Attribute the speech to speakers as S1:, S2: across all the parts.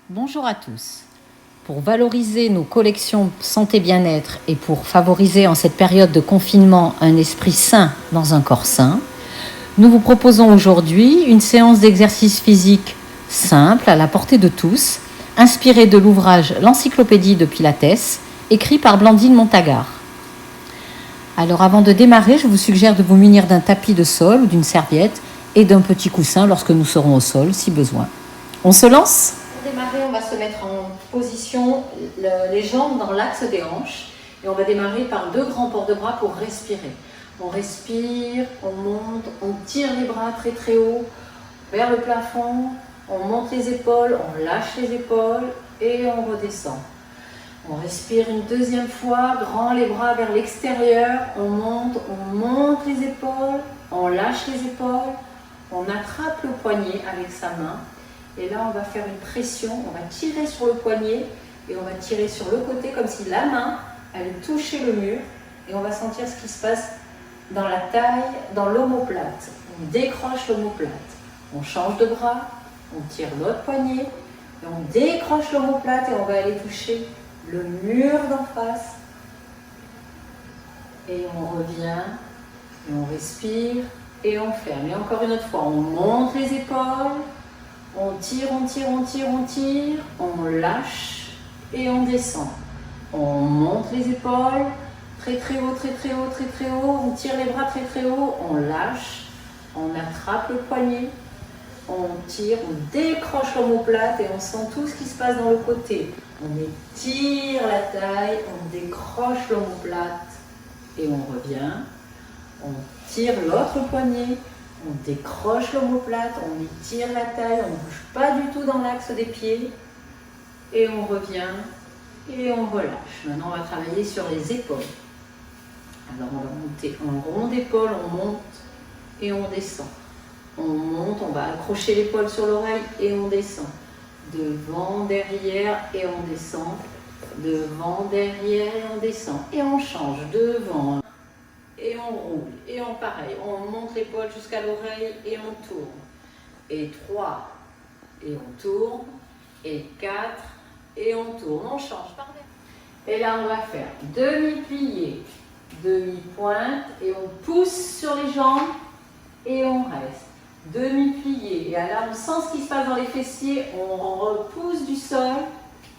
S1: Bonjour à tous. Pour valoriser nos collections santé-bien-être et pour favoriser en cette période de confinement un esprit sain dans un corps sain, nous vous proposons aujourd'hui une séance d'exercice physique simple à la portée de tous, inspirée de l'ouvrage L'Encyclopédie de Pilates, écrit par Blandine Montagard. Alors avant de démarrer, je vous suggère de vous munir d'un tapis de sol ou d'une serviette et d'un petit coussin lorsque nous serons au sol si besoin. On se lance ? Pour démarrer, on va se mettre en position, les jambes dans l'axe des hanches. Et on va démarrer par 2 grands ports de bras pour respirer. On respire, on monte, on tire les bras très très haut vers le plafond. On monte les épaules, on lâche les épaules et on redescend. On respire une deuxième fois, grand les bras vers l'extérieur. On monte les épaules, on lâche les épaules. On attrape le poignet avec sa main. Et là, on va faire une pression, on va tirer sur le poignet et on va tirer sur le côté comme si la main allait toucher le mur. Et on va sentir ce qui se passe dans la taille, dans l'omoplate. On décroche l'omoplate. On change de bras, on tire l'autre poignet et on décroche l'omoplate et on va aller toucher le mur d'en face. Et on revient, et on respire et on ferme. Et encore une autre fois, on monte les épaules. On tire, on tire, on tire, on tire, on lâche et on descend. On monte les épaules, très très haut, très très haut, très très haut. On tire les bras très très haut, on lâche, on attrape le poignet, on tire, on décroche l'omoplate et on sent tout ce qui se passe dans le côté. On étire la taille, on décroche l'omoplate et on revient. On tire l'autre poignet. On décroche l'omoplate, on étire la taille, on ne bouge pas du tout dans l'axe des pieds. Et on revient et on relâche. Maintenant, on va travailler sur les épaules. Alors, on va monter en rond d'épaule, on monte et on descend. On monte, on va accrocher l'épaule sur l'oreille et on descend. Devant, derrière et on descend. Devant, derrière et on descend. Et on change devant. Et on roule, et on pareil, on monte l'épaule jusqu'à l'oreille et on tourne. Et 3, et on tourne. Et 4, et on tourne. On change par derrière. Et là, on va faire demi-plié, demi-pointe, et on pousse sur les jambes, et on reste. Demi-plié, et là, on sent ce qui se passe dans les fessiers, on repousse du sol,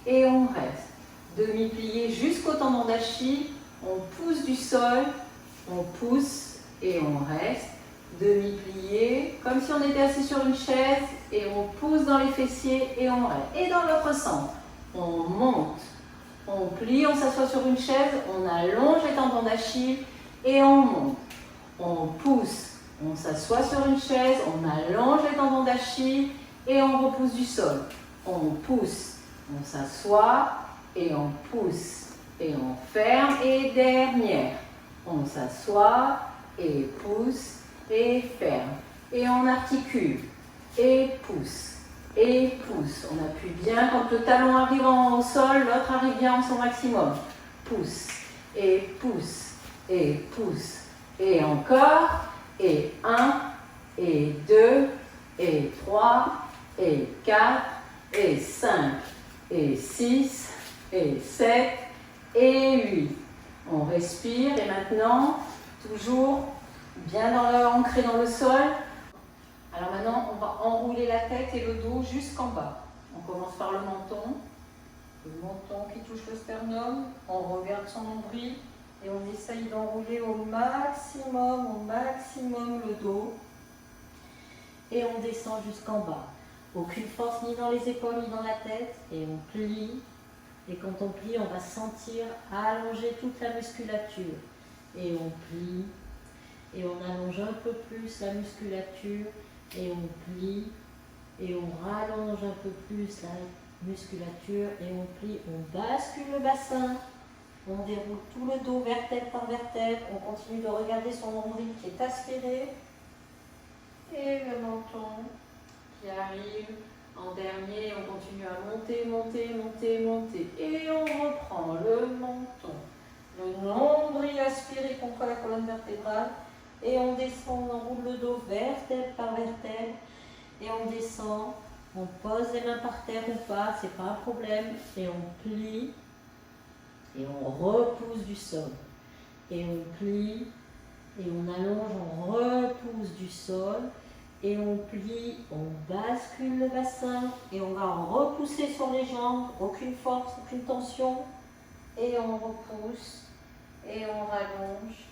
S1: et on reste. Demi-plié jusqu'au tendon d'Achille, on pousse du sol, on pousse et on reste, demi-plié, comme si on était assis sur une chaise et on pousse dans les fessiers et on reste. Et dans l'autre sens, on monte, on plie, on s'assoit sur une chaise, on allonge les tendons d'Achille et on monte. On pousse, on s'assoit sur une chaise, on allonge les tendons d'Achille et on repousse du sol. On pousse, on s'assoit et on pousse et on ferme et dernière. On s'assoit et pousse et ferme. Et on articule et pousse et pousse. On appuie bien quand le talon arrive au sol, l'autre arrive bien en son maximum. Pousse et pousse et pousse. Et encore. Et 1 et 2 et 3 et 4 et 5 et 6 et 7 et 8. On respire et maintenant, toujours bien ancré dans le sol. Alors maintenant, on va enrouler la tête et le dos jusqu'en bas. On commence par le menton qui touche le sternum. On regarde son nombril et on essaye d'enrouler au maximum le dos. Et on descend jusqu'en bas. Aucune force ni dans les épaules ni dans la tête. Et on plie. Et quand on plie, on va sentir allonger toute la musculature. Et on plie, et on allonge un peu plus la musculature, et on plie, et on rallonge un peu plus la musculature, et on plie, on bascule le bassin, on déroule tout le dos vertèbre par vertèbre, on continue de regarder son nombril qui est aspiré, et le menton qui arrive. En dernier, on continue à monter, monter, monter, monter. Et on reprend le menton, le nombril aspiré contre la colonne vertébrale. Et on descend, on enroule le dos vertèbre par vertèbre. Et on descend On pose les mains par terre ou pas, c'est pas un problème. Et on plie. Et on repousse du sol. Et on plie. Et on allonge, on repousse du sol. Et on plie, on bascule le bassin. Et on va repousser sur les jambes. Aucune force, aucune tension. Et on repousse. Et on rallonge.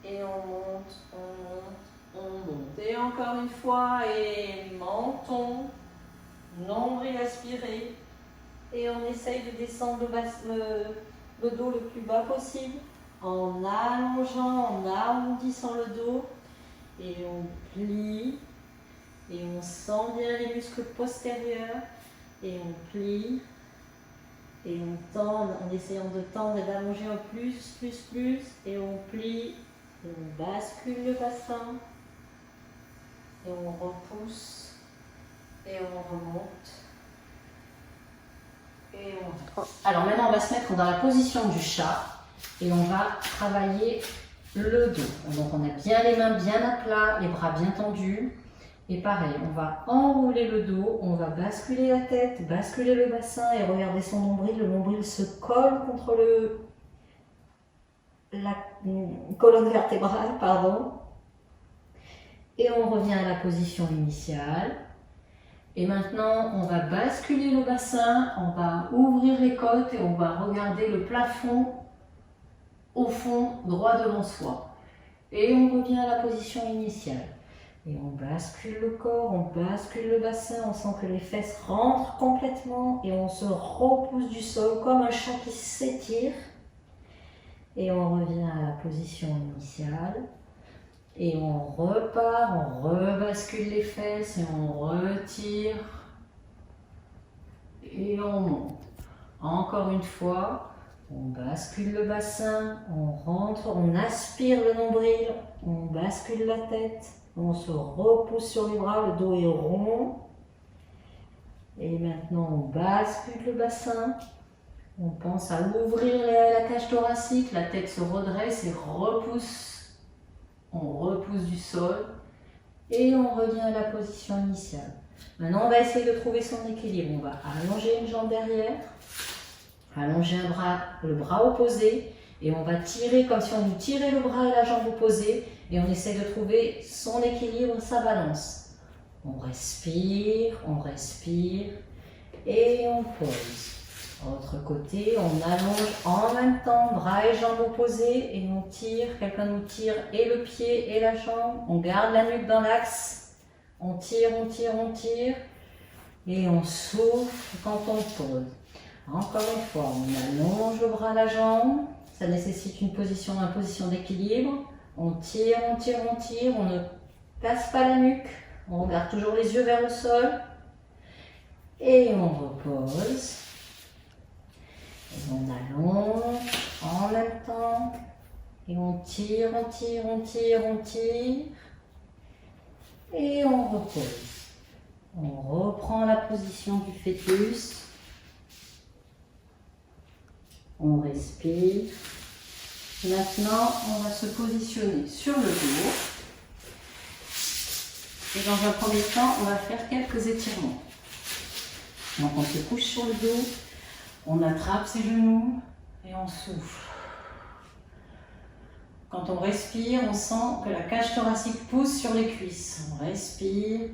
S1: Et on monte, on monte, on monte. Et encore une fois, et menton, nombril aspiré. Et on essaye de descendre le dos le plus bas possible en allongeant, en arrondissant le dos. Et on plie. Et on sent bien les muscles postérieurs. Et on plie. Et on tend en essayant de tendre et d'allonger un plus. Et on plie. Et on bascule le bassin. Et on repousse. Et on remonte. Et on... Alors maintenant, on va se mettre dans la position du chat. Et on va travailler le dos. Donc on a bien les mains bien à plat, les bras bien tendus. Et pareil, on va enrouler le dos, on va basculer la tête, basculer le bassin et regarder son nombril. Le nombril se colle contre la colonne vertébrale, pardon. Et on revient à la position initiale. Et maintenant, on va basculer le bassin, on va ouvrir les côtes et on va regarder le plafond au fond, droit devant soi. Et on revient à la position initiale. Et on bascule le corps, on bascule le bassin, on sent que les fesses rentrent complètement et on se repousse du sol comme un chat qui s'étire. Et on revient à la position initiale. Et on repart, on rebascule les fesses et on retire. Et on monte. Encore une fois, on bascule le bassin, on rentre, on aspire le nombril, on bascule la tête. On se repousse sur les bras, le dos est rond. Et maintenant, on bascule le bassin. On pense à ouvrir la cage thoracique, la tête se redresse et repousse. On repousse du sol. Et on revient à la position initiale. Maintenant, on va essayer de trouver son équilibre. On va allonger une jambe derrière, allonger le bras opposé. Et on va tirer comme si on nous tirait le bras et la jambe opposée. Et on essaie de trouver son équilibre, sa balance. On respire et on pose. Autre côté, on allonge en même temps, bras et jambes opposés et on tire. Quelqu'un nous tire et le pied et la jambe. On garde la nuque dans l'axe. On tire et on souffle quand on pose. Encore une fois, on allonge le bras, la jambe. Ça nécessite une position d'équilibre. On tire, on ne casse pas la nuque. On regarde toujours les yeux vers le sol. Et on repose. Et on allonge en même temps. Et on tire. Et on repose. On reprend la position du fœtus. On respire. Maintenant, on va se positionner sur le dos. Et dans un premier temps, on va faire quelques étirements. Donc on se couche sur le dos, on attrape ses genoux et on souffle. Quand on respire, on sent que la cage thoracique pousse sur les cuisses. On respire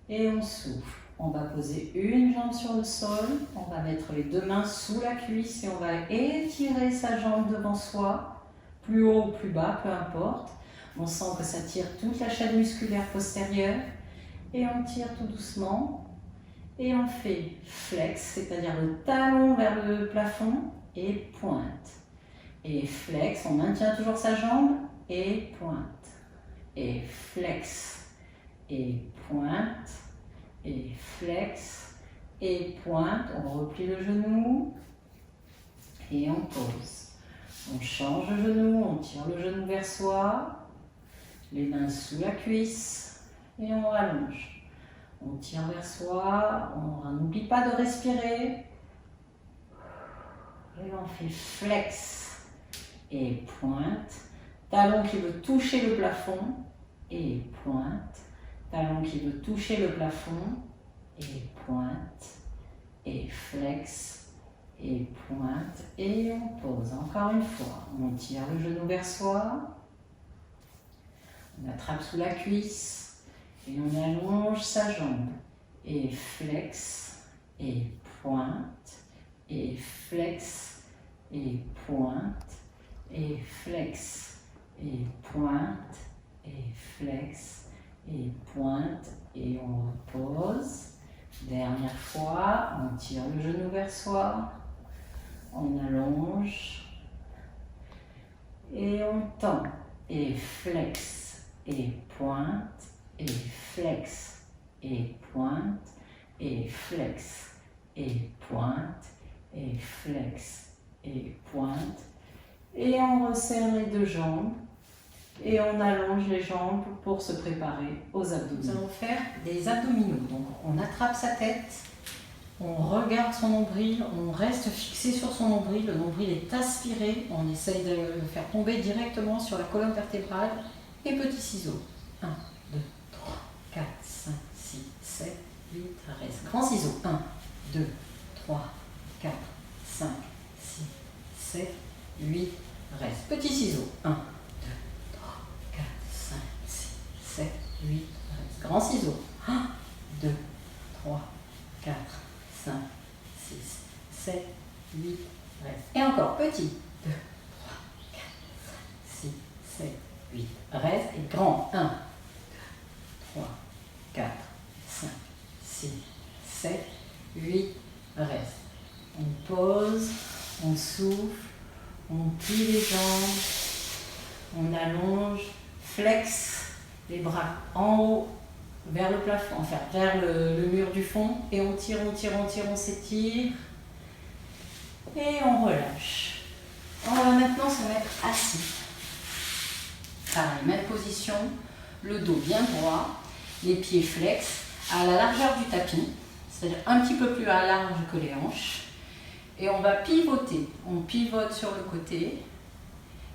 S1: et on souffle. On va poser une jambe sur le sol, on va mettre les deux mains sous la cuisse et on va étirer sa jambe devant soi, plus haut ou plus bas, peu importe. On sent que ça tire toute la chaîne musculaire postérieure et on tire tout doucement et on fait flex, c'est-à-dire le talon vers le plafond et pointe. Et flex, on maintient toujours sa jambe et pointe. Et flex et pointe. Et flex et pointe, on replie le genou et on pose. On change le genou, on tire le genou vers soi, les mains sous la cuisse et on rallonge. On tire vers soi, on n'oublie pas de respirer. Et on fait flex et pointe, talon qui veut toucher le plafond et pointe. Talon qui veut toucher le plafond et pointe, et flex, et pointe, et on pose. Encore une fois, on tire le genou vers soi, on attrape sous la cuisse, et on allonge sa jambe, et flex, et pointe, et flex, et pointe, et flex, et pointe, et flex, et pointe, et on repose. Dernière fois, on tire le genou vers soi, on allonge, et on tend, et flex, et pointe, et flex, et pointe, et flex, et pointe, et flex, et pointe, et on resserre les deux jambes, et on allonge les jambes pour se préparer aux abdominaux. Nous allons faire des abdominaux. Donc on attrape sa tête, on regarde son nombril, on reste fixé sur son nombril, le nombril est aspiré, on essaye de le faire tomber directement sur la colonne vertébrale et petits ciseaux. 1, 2, 3, 4, 5, 6, 7, 8, reste. Grand ciseau. 1, 2, 3, 4, 5, 6, 7, 8, reste. Petit ciseau. 1, 7, 8, reste. Grand ciseau. 1, 2, 3, 4, 5, 6, 7, 8, reste. Et encore, petit. 2, 3, 4, 5, 6, 7, 8, reste. Et grand. 1, 2, 3, 4, 5, 6, 7, 8, reste. On pose, on souffle, on plie les jambes, on allonge, flex les bras en haut vers le plafond, enfin vers le mur du fond, et on tire, on tire, on tire, on s'étire et on relâche. On va maintenant se mettre assis. Pareil, même position, le dos bien droit, les pieds flex à la largeur du tapis, c'est-à-dire un petit peu plus à large que les hanches, et on va pivoter. On pivote sur le côté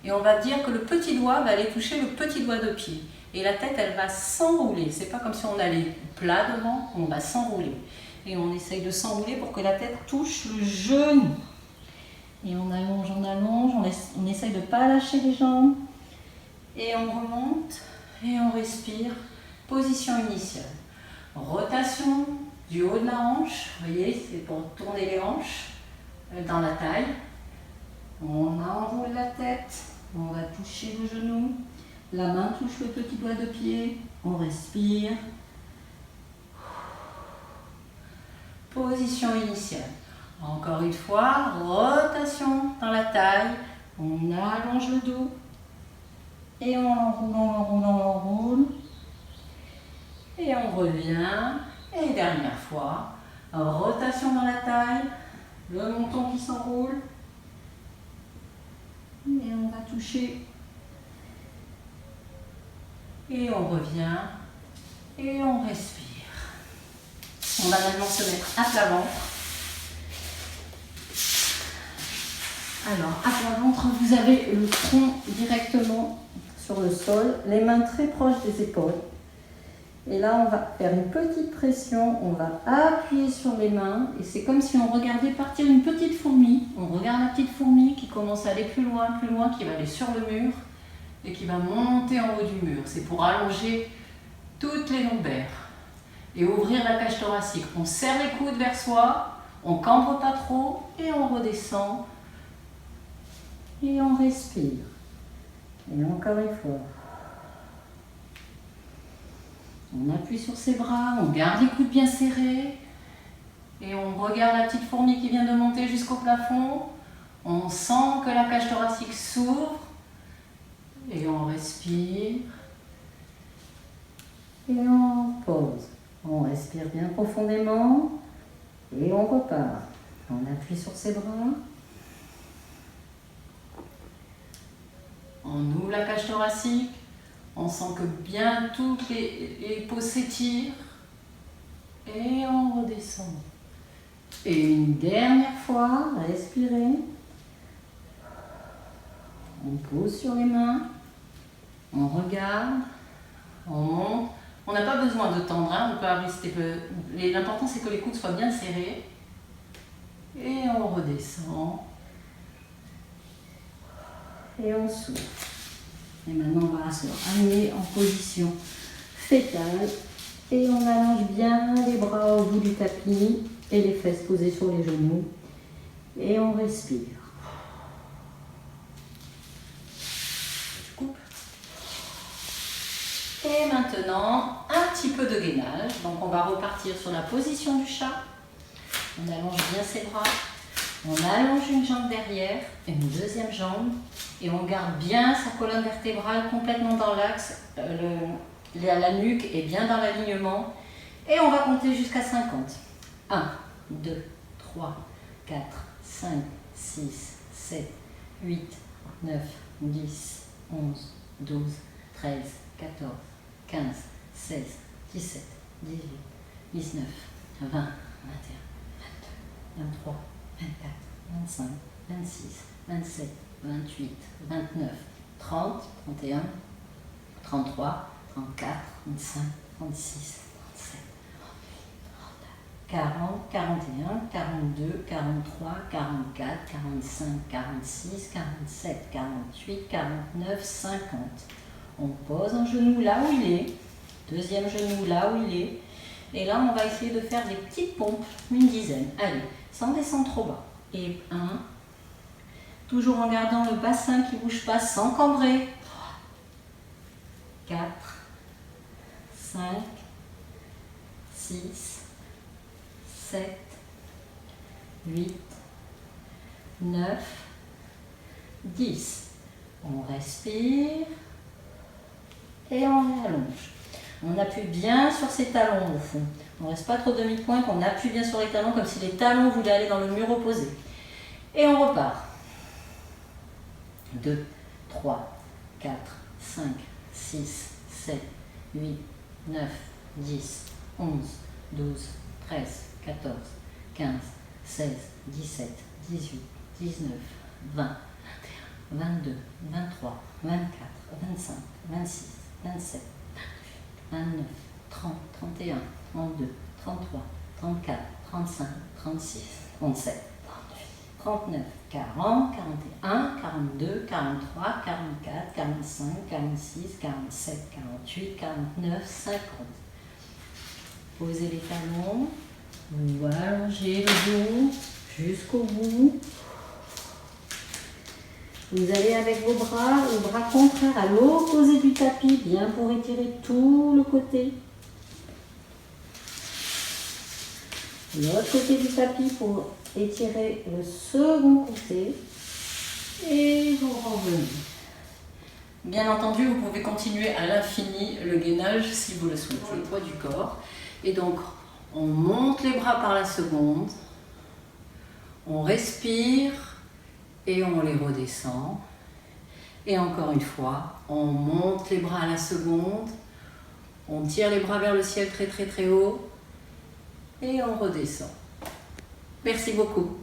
S1: et on va dire que le petit doigt va aller toucher le petit doigt de pied. Et la tête, elle va s'enrouler. C'est pas comme si on allait plat devant, on va s'enrouler. Et on essaye de s'enrouler pour que la tête touche le genou. Et on allonge, on essaye de ne pas lâcher les jambes. Et on remonte et on respire. Position initiale. Rotation du haut de la hanche. Vous voyez, c'est pour tourner les hanches dans la taille. On enroule la tête, on va toucher le genou. La main touche le petit doigt de pied, on respire. Position initiale. Encore une fois, rotation dans la taille. On allonge le dos. Et on l'enroule, on l'enroule, on l'enroule. Et on revient. Et dernière fois, rotation dans la taille. Le menton qui s'enroule. Et on va toucher. Et on revient. Et on respire. On va maintenant se mettre à plat ventre. Alors, à plat ventre, vous avez le tronc directement sur le sol, les mains très proches des épaules. Et là, on va faire une petite pression, on va appuyer sur les mains. Et c'est comme si on regardait partir une petite fourmi. On regarde la petite fourmi qui commence à aller plus loin, qui va aller sur le mur et qui va monter en haut du mur. C'est pour allonger toutes les lombaires et ouvrir la cage thoracique. On serre les coudes vers soi, on cambre pas trop et on redescend. Et on respire. Et encore une fois. On appuie sur ses bras, on garde les coudes bien serrés. Et on regarde la petite fourmi qui vient de monter jusqu'au plafond. On sent que la cage thoracique s'ouvre. Et on respire. Et on pose. On respire bien profondément. Et on repart. On appuie sur ses bras. On ouvre la cage thoracique. On sent que bien toutes les peaux s'étirent. Et on redescend. Et une dernière fois, respirez. On pose sur les mains. On regarde. On monte. On n'a pas besoin de tendre, hein, on peut rester. L'important c'est que les coudes soient bien serrés. Et on redescend. Et on s'ouvre. Et maintenant on va se ramener en position fétale. Et on allonge bien les bras au bout du tapis et les fesses posées sur les genoux. Et on respire. Je coupe. Et maintenant, un petit peu de gainage. Donc on va repartir sur la position du chat. On allonge bien ses bras. On allonge une jambe derrière, une deuxième jambe. Et on garde bien sa colonne vertébrale complètement dans l'axe. La nuque est bien dans l'alignement. Et on va compter jusqu'à 50. 1, 2, 3, 4, 5, 6, 7, 8, 9, 10, 11, 12, 13, 14, 15, 16, 17, 18, 19, 20, 21, 22, 23, 24, 25, 26, 27, 28, 29, 30, 31, 33, 34, 35, 36, 37, 40, 41, 42, 43, 44, 45, 46, 47, 48, 49, 50. On pose un genou là où il est, deuxième genou là où il est. Et là, on va essayer de faire des petites pompes, une dizaine. Allez, sans descendre trop bas. Et 1, toujours en gardant le bassin qui ne bouge pas, sans cambrer. 4, 5, 6, 7, 8, 9, 10. On respire et on allonge. On appuie bien sur ses talons au fond. On ne reste pas trop demi-pointe, on appuie bien sur les talons comme si les talons voulaient aller dans le mur opposé. Et on repart. 2, 3, 4, 5, 6, 7, 8, 9, 10, 11, 12, 13, 14, 15, 16, 17, 18, 19, 20, 21, 22, 23, 24, 25, 26, 27, 29, 30, 31, 32, 33, 34, 35, 36, 37, 38, 39, 40, 41, 42, 43, 44, 45, 46, 47, 48, 49, 50. Posez les talons, vous allongez le dos jusqu'au bout. Vous allez avec vos bras, le bras contraire à l'opposé du tapis, bien pour étirer tout le côté. L'autre côté du tapis pour étirer le second côté. Et vous revenez. Bien entendu, vous pouvez continuer à l'infini le gainage si vous le souhaitez. Le poids du corps. Et donc, on monte les bras par la seconde. On respire. Et on les redescend. Et encore une fois, on monte les bras à la seconde. On tire les bras vers le ciel très très très haut. Et on redescend. Merci beaucoup.